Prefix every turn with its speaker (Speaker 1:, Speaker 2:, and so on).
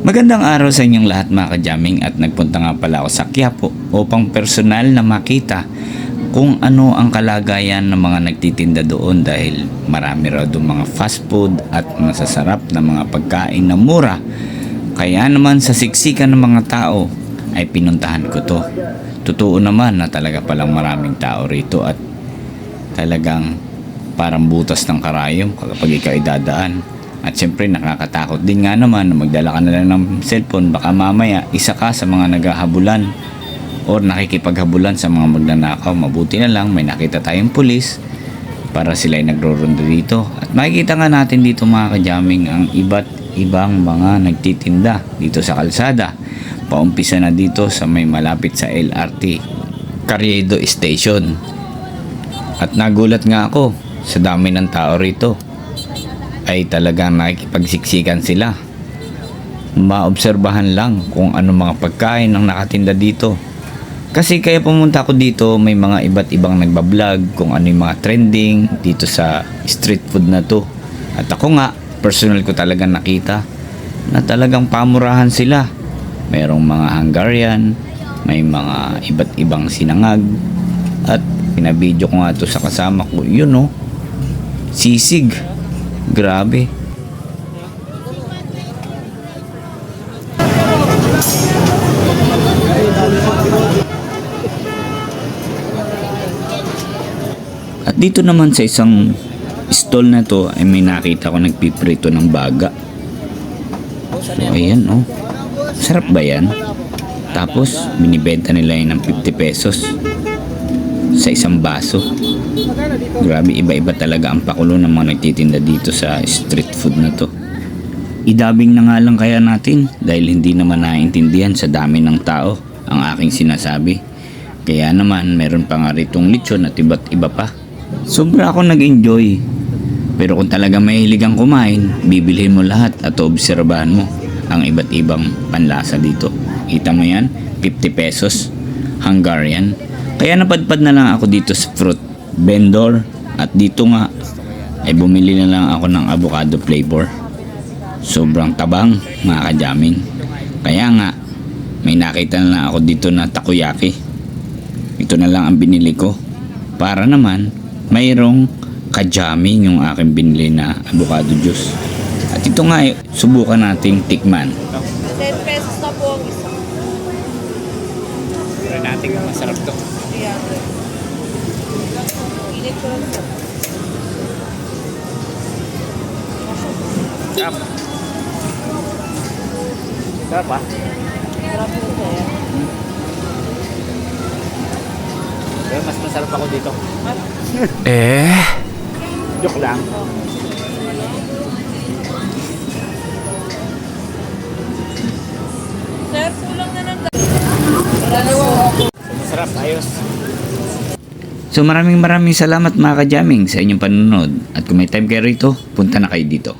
Speaker 1: Magandang araw sa inyong lahat mga ka-jamming, at nagpunta nga pala ako sa Quiapo upang personal na makita kung ano ang kalagayan ng mga nagtitinda doon, dahil marami raw doon mga fast food at masasarap na mga pagkain na mura. Kaya naman sa siksikan ng mga tao ay pinuntahan ko to. Totoo naman na talaga palang maraming tao rito at talagang parang butas ng karayom kapag ikaw idadaan. At syempre nakakatakot din nga naman na magdala ka na lang ng cellphone, baka mamaya isa ka sa mga naghahabulan o nakikipaghabulan sa mga magnanakaw. Mabuti na lang may nakita tayong pulis para sila ay nagro-ronda dito. At makikita nga natin dito mga ka-jamming ang iba't ibang mga nagtitinda dito sa kalsada. Paumpisa na dito sa may malapit sa LRT Carriedo Station. At nagulat nga ako sa dami ng tao rito, ay talagang nakikipagsiksikan sila. Maobserbahan lang kung ano mga pagkain ang nakatinda dito. Kasi kaya pumunta ako dito, may mga iba't ibang nagbablog kung ano yung mga trending dito sa street food na to. At ako nga, personal ko talagang nakita na talagang pamurahan sila. Mayroong mga Hungarian, may mga iba't ibang sinangag. At pinabidyo ko nga to sa kasama ko, yun oh, sisig. Grabe. At dito naman sa isang stall na to ay may nakita ko nagpiprito ng baga. So ayan oh. Sarap ba yan? Tapos binibenta nila yun ng 50 pesos sa isang baso. Grabe, iba-iba talaga ang pakulo ng mga nagtitinda dito sa street food na to. Idabing na nga lang kaya natin dahil hindi naman naiintindihan sa dami ng tao ang aking sinasabi. Kaya naman meron pa nga ritong lechon at iba't iba pa. Sobra ako nag-enjoy. Pero kung talaga mahilig kang kumain, bibilhin mo lahat at obserbahan mo ang iba't ibang panlasa dito. Kita mo yan? 50 pesos Hungarian. Kaya napadpad na lang ako dito sa fruit vendor at dito nga ay bumili na lang ako ng avocado flavor. Sobrang tabang mga ka-jamming. Kaya nga may nakita na lang ako dito na takoyaki. Ito na lang ang binili ko para naman mayroong ka-jamming yung aking binili na avocado juice. At ito nga ay subukan nating tikman.
Speaker 2: 10 pesos na po ang isa.
Speaker 1: Try natin kung masarap to.
Speaker 2: Yeah. Init ko lang.
Speaker 1: Sarap. Sarap ah.
Speaker 2: Sarap po kaya.
Speaker 1: Pero mas masarap ako dito.
Speaker 3: Eh?
Speaker 1: Joke lang.
Speaker 2: Sir, kulang na ng
Speaker 1: Masarap, ayos. So maraming salamat mga ka-jamming sa inyong panonood. At kung may time kayo rito, punta na kayo dito.